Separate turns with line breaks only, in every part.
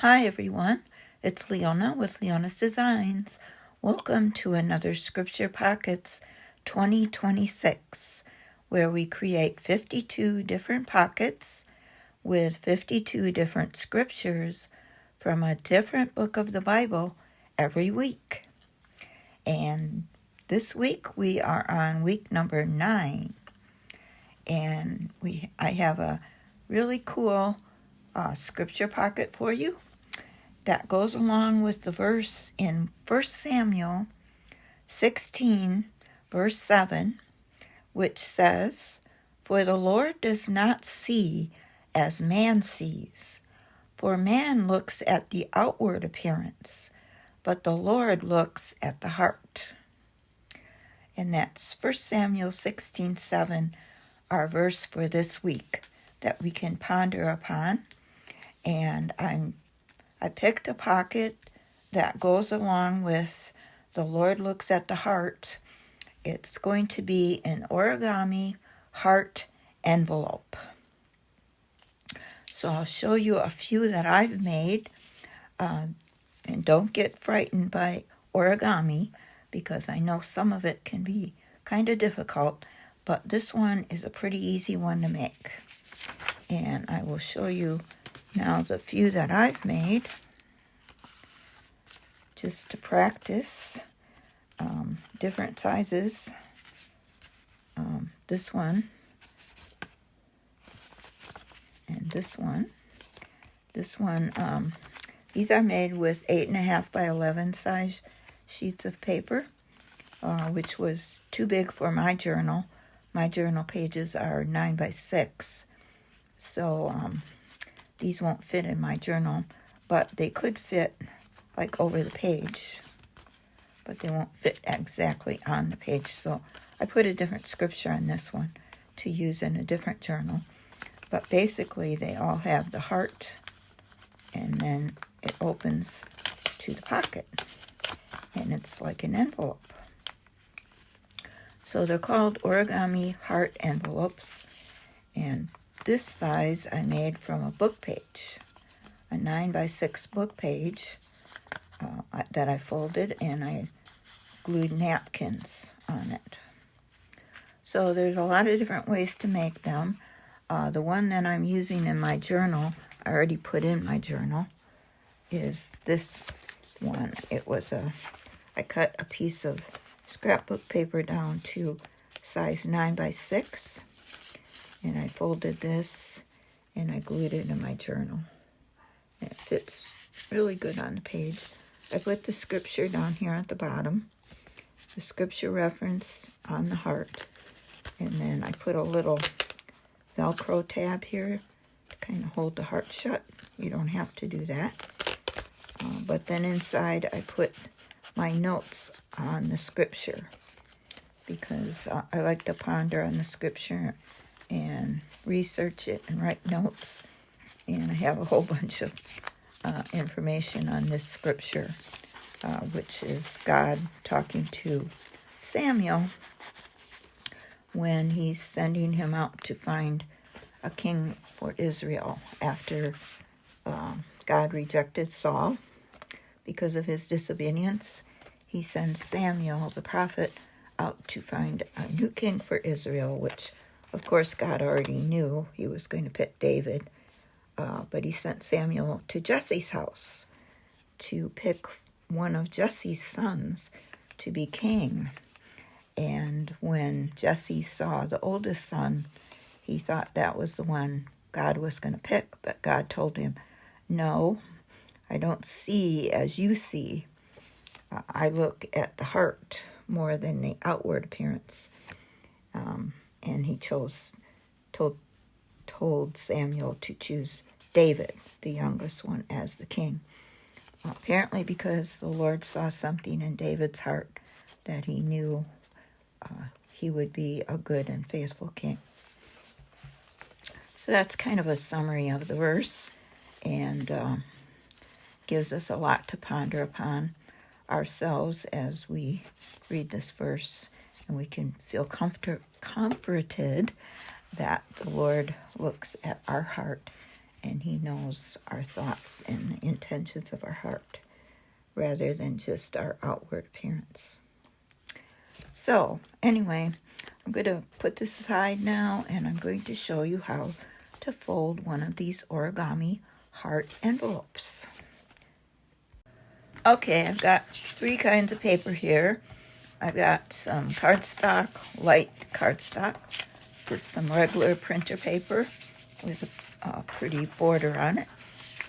Hi everyone, it's Leona with Leona's Designs. Welcome to another Scripture Pockets 2026, where we create 52 different pockets with 52 different scriptures from a different book of the Bible every week. And this week we are on week number 9, and I have a really cool scripture pocket for you that goes along with the verse in 1 Samuel 16, verse 7, which says, "For the Lord does not see as man sees, for man looks at the outward appearance, but the Lord looks at the heart." And that's 1 Samuel 16:7, our verse for this week that we can ponder upon. And I picked a pocket that goes along with the Lord looks at the heart. It's going to be an origami heart envelope. So I'll show you a few that I've made. And don't get frightened by origami, because I know some of it can be kind of difficult, but this one is a pretty easy one to make. And I will show you now the few that I've made just to practice. Different sizes. This one and this one. These are made with 8.5 by 11 size sheets of paper, which was too big for my journal. My journal pages are 9 by 6, so these won't fit in my journal, but they could fit like over the page, but they won't fit exactly on the page. So I put a different scripture on this one to use in a different journal. But basically they all have the heart, and then it opens to the pocket, and it's like an envelope. So they're called origami heart envelopes, and this size I made from a book page, a 9 by 6 book page that I folded, and I glued napkins on it. So there's a lot of different ways to make them. The one that I'm using in my journal, I already put in my journal, is this one. I cut a piece of scrapbook paper down to size 9 by 6, and I folded this and I glued it in my journal. And it fits really good on the page. I put the scripture down here at the bottom, the scripture reference on the heart, and then I put a little Velcro tab here to kind of hold the heart shut. You don't have to do that. But then inside I put my notes on the scripture, because I like to ponder on the scripture and research it and write notes. And I have a whole bunch of information on this scripture, which is God talking to Samuel when he's sending him out to find a king for Israel after God rejected Saul because of his disobedience. He sends Samuel, the prophet, out to find a new king for Israel, which, of course, God already knew he was going to pick David. But he sent Samuel to Jesse's house to pick one of Jesse's sons to be king. And when Jesse saw the oldest son, he thought that was the one God was going to pick. But God told him, "No, I don't see as you see. I look at the heart more than the outward appearance." And he told Samuel to choose David, the youngest one, as the king. Apparently because the Lord saw something in David's heart that he knew he would be a good and faithful king. So that's kind of a summary of the verse, and gives us a lot to ponder upon ourselves as we read this verse, and we can feel comforted that the Lord looks at our heart and He knows our thoughts and the intentions of our heart rather than just our outward appearance. So anyway, I'm going to put this aside now, and I'm going to show you how to fold one of these origami heart envelopes. Okay, I've got 3 kinds of paper here. I've got some cardstock, light cardstock, just some regular printer paper with a pretty border on it,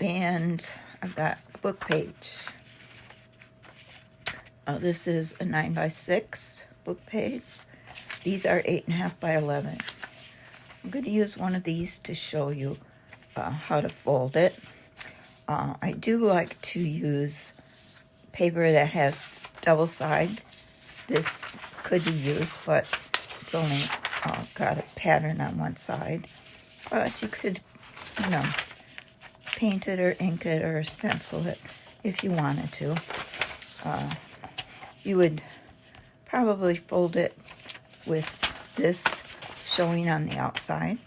and I've got a book page. This is a 9x6 book page. These are 8.5 by 11. I'm going to use one of these to show you how to fold it. I do like to use paper that has double sides. This could be used, but it's only got a pattern on one side. But you could, paint it or ink it or stencil it if you wanted to. You would probably fold it with this showing on the outside.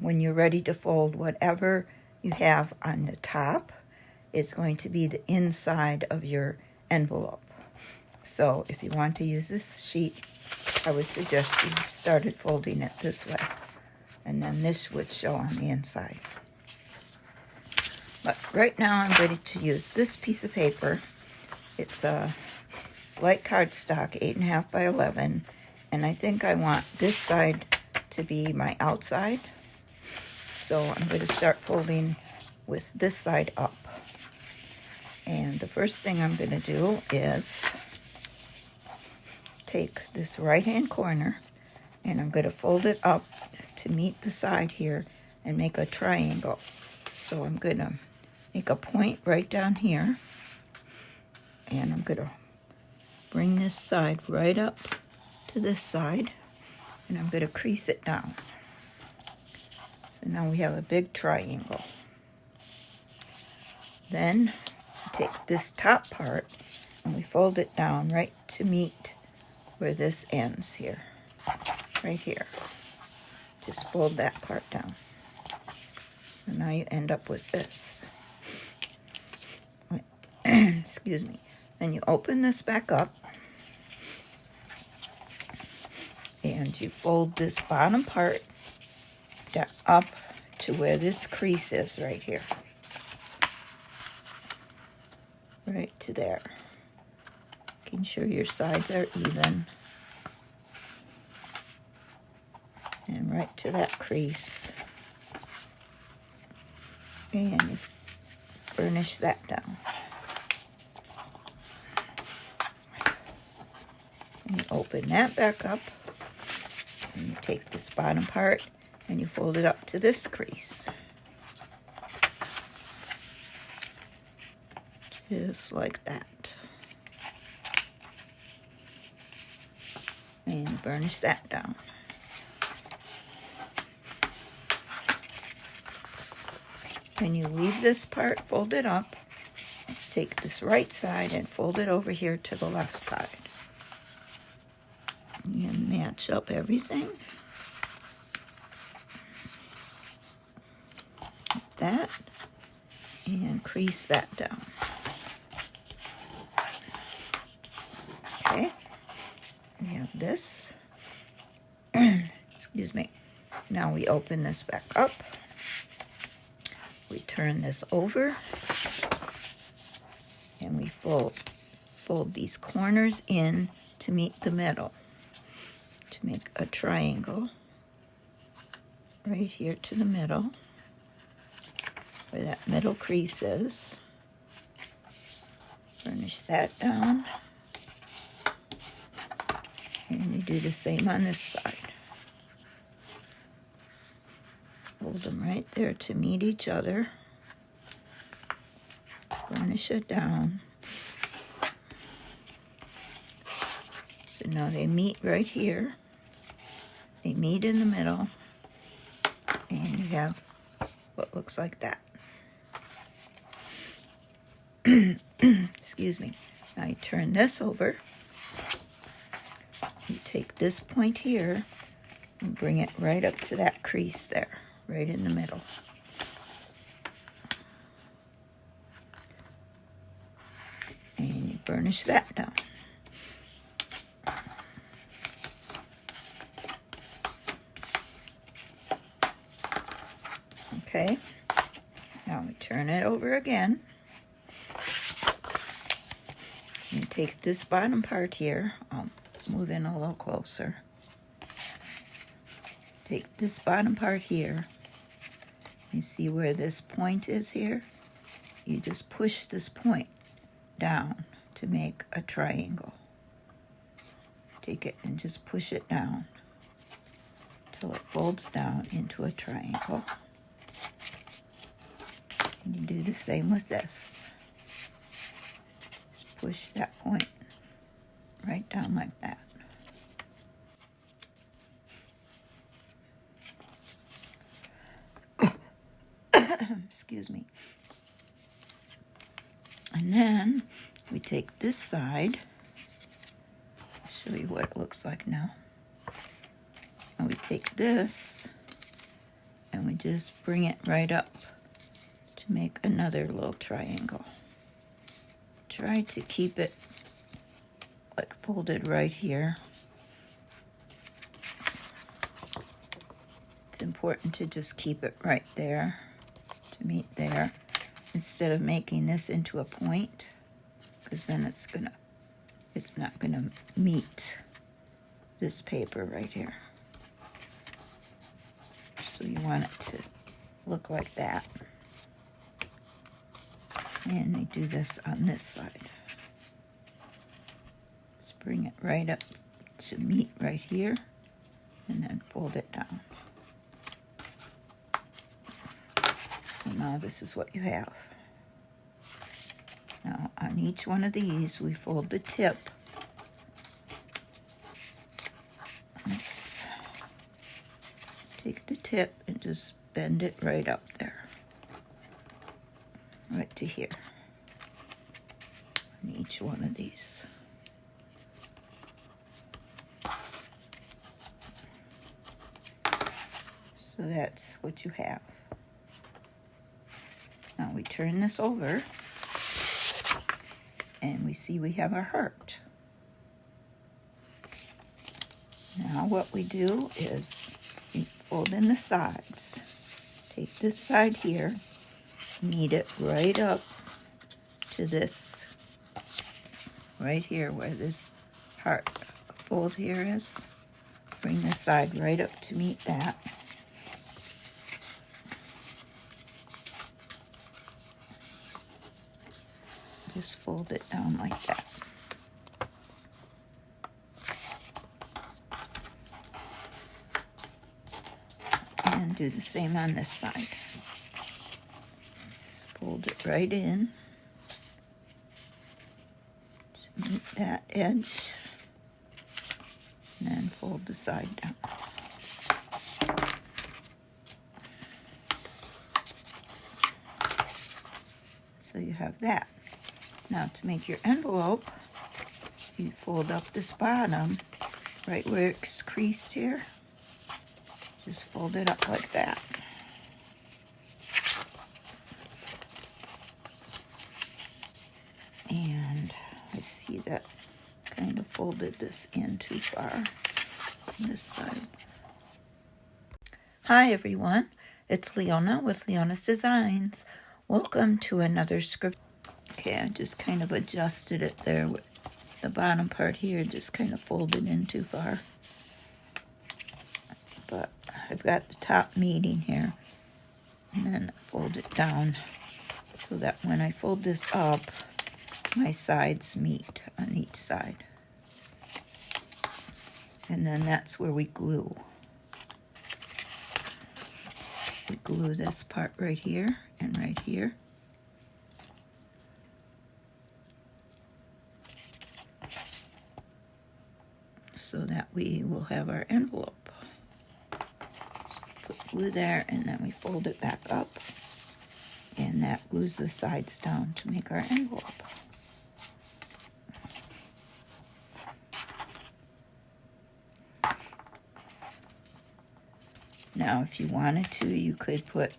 When you're ready to fold, whatever you have on the top is going to be the inside of your envelope. So if you want to use this sheet, I would suggest you started folding it this way, and then this would show on the inside. But right now I'm ready to use this piece of paper. It's a light cardstock, 8.5 by 11, and I think I want this side to be my outside. So I'm going to start folding with this side up. And the first thing I'm going to do is take this right-hand corner, and I'm going to fold it up to meet the side here and make a triangle. So I'm going to make a point right down here, and I'm going to bring this side right up to this side, and I'm going to crease it down. So now we have a big triangle. Then take this top part and we fold it down right to meet where this ends here, right here. Just fold that part down. So now you end up with this. Excuse me. Then you open this back up and you fold this bottom part up to where this crease is right here. Right to there. Making sure your sides are even. And right to that crease. And you burnish that down. And you open that back up. And you take this bottom part and you fold it up to this crease. Just like that. And burnish that down. And you leave this part folded up. Take this right side and fold it over here to the left side. And match up everything. Like that. And crease that down. Okay, we have this. Excuse me. Now we open this back up. We turn this over. And we fold these corners in to meet the middle. To make a triangle. Right here to the middle. Where that middle crease is. Burnish that down. And you do the same on this side. Hold them right there to meet each other. Burnish it down. So now they meet right here. They meet in the middle. And you have what looks like that. Excuse me. Now you turn this over. You take this point here and bring it right up to that crease there, right in the middle. And you burnish that down. Okay, now we turn it over again. You take this bottom part here, I'll move in a little closer. Take this bottom part here. You see where this point is here? You just push this point down to make a triangle. Take it and just push it down till it folds down into a triangle. And you do the same with this. Just push that point right down like that. Excuse me. And then we take this side. I'll show you what it looks like now. And we take this and we just bring it right up to make another little triangle. Try to keep it like folded right here. It's important to just keep it right there to meet there instead of making this into a point, because then it's not gonna meet this paper right here. So you want it to look like that. And we do this on this side. Just bring it right up to meet right here and then fold it down. So now this is what you have. Now on each one of these we fold the tip. Let's take the tip and just bend it right up there. Right to here. On each one of these. So that's what you have. Now we turn this over and we see we have our heart. Now what we do is we fold in the sides. Take this side here, knead it right up to this, right here where this heart fold here is. Bring this side right up to meet that. Just fold it down like that. And do the same on this side. Just fold it right in to meet that edge. And then fold the side down. So you have that. Now to make your envelope, you fold up this bottom, right where it's creased here. Just fold it up like that. And I see that kind of folded this in too far on this side. Hi everyone, it's Leona with Leona's Designs. Welcome to another script. Okay, I just kind of adjusted it there with the bottom part here, just kind of folded in too far. But I've got the top meeting here, and then fold it down so that when I fold this up, my sides meet on each side. And then that's where we glue. We glue this part right here and right here. So that we will have our envelope. Put glue there and then we fold it back up. And that glues the sides down to make our envelope. Now, if you wanted to, you could put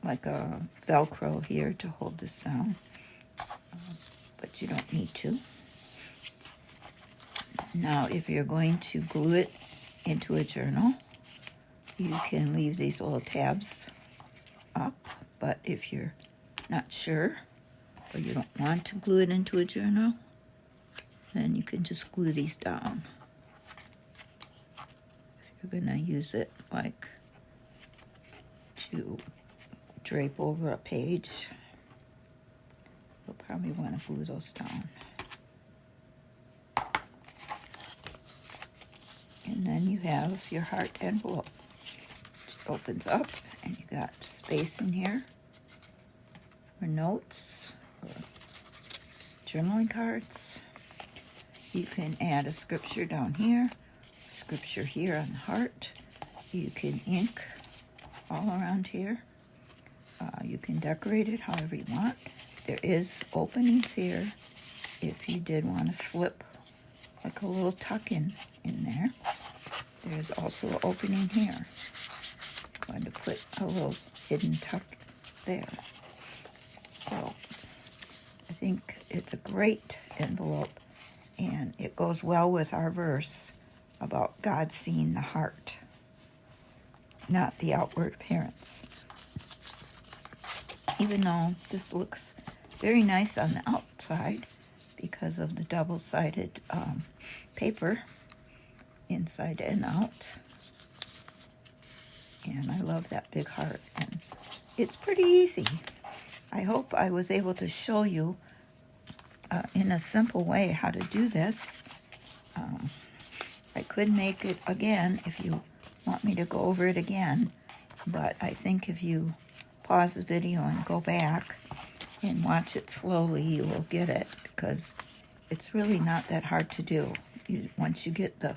like a Velcro here to hold this down, but you don't need to. Now, if you're going to glue it into a journal, you can leave these little tabs up, but if you're not sure or you don't want to glue it into a journal, then you can just glue these down. If you're going to use it like to drape over a page, you'll probably want to glue those down. And then you have your heart envelope, which opens up, and you got space in here for notes or journaling cards. You can add a scripture down here, scripture here on the heart. You can ink all around here. You can decorate it however you want. There is openings here if you did want to slip like a little tuck-in in there. There's also an opening here. I'm going to put a little hidden tuck there. So I think it's a great envelope, and it goes well with our verse about God seeing the heart, not the outward appearance. Even though this looks very nice on the outside because of the double-sided paper, inside and out. And I love that big heart, and it's pretty easy. I hope I was able to show you in a simple way how to do this. I could make it again if you want me to go over it again, but I think if you pause the video and go back and watch it slowly, you will get it, because it's really not that hard to do. Once you get the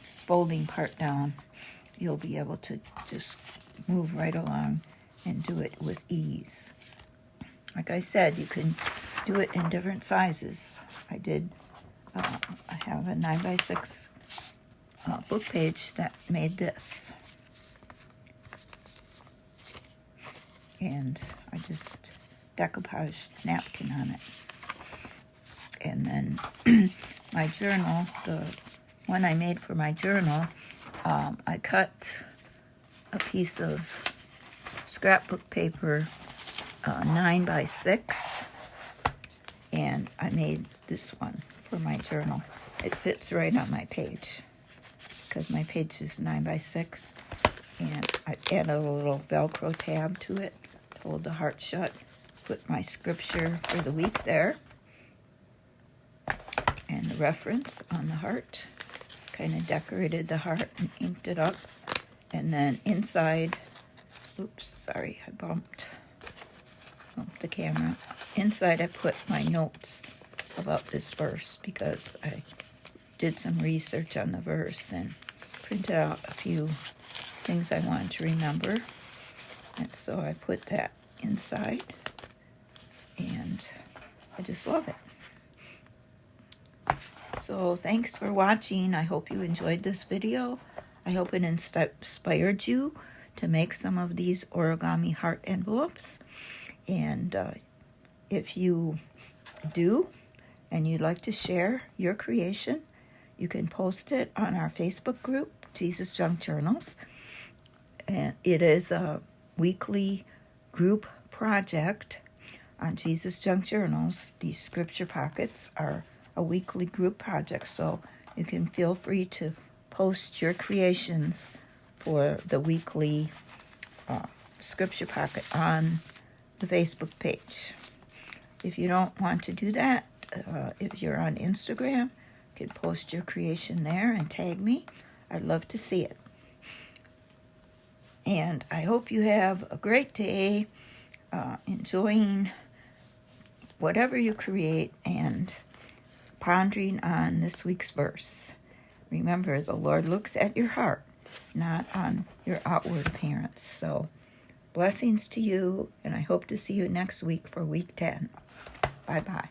folding part down, you'll be able to just move right along and do it with ease. Like I said, you can do it in different sizes. I have a 9x6 book page that made this. And I just decoupaged napkin on it. And then my journal, the one I made for my journal, I cut a piece of scrapbook paper 9x6, and I made this one for my journal. It fits right on my page because my page is 9x6, and I added a little Velcro tab to it to hold the heart shut. Put my scripture for the week there, and the reference on the heart. Kind of decorated the heart and inked it up. And then inside, oops, sorry, I bumped the camera. Inside I put my notes about this verse because I did some research on the verse and printed out a few things I wanted to remember. And so I put that inside, and I just love it. So thanks for watching. I hope you enjoyed this video. I hope it inspired you to make some of these origami heart envelopes. And if you do and you'd like to share your creation, you can post it on our Facebook group, Jesus Junk Journals. And it is a weekly group project on Jesus Junk Journals. These scripture pockets are a weekly group project, so you can feel free to post your creations for the weekly scripture pocket on the Facebook page. If you don't want to do that, if you're on Instagram, you can post your creation there and tag me. I'd love to see it. And I hope you have a great day enjoying whatever you create and pondering on this week's verse. Remember, the Lord looks at your heart, not on your outward appearance. So, blessings to you, and I hope to see you next week for week 10. Bye-bye.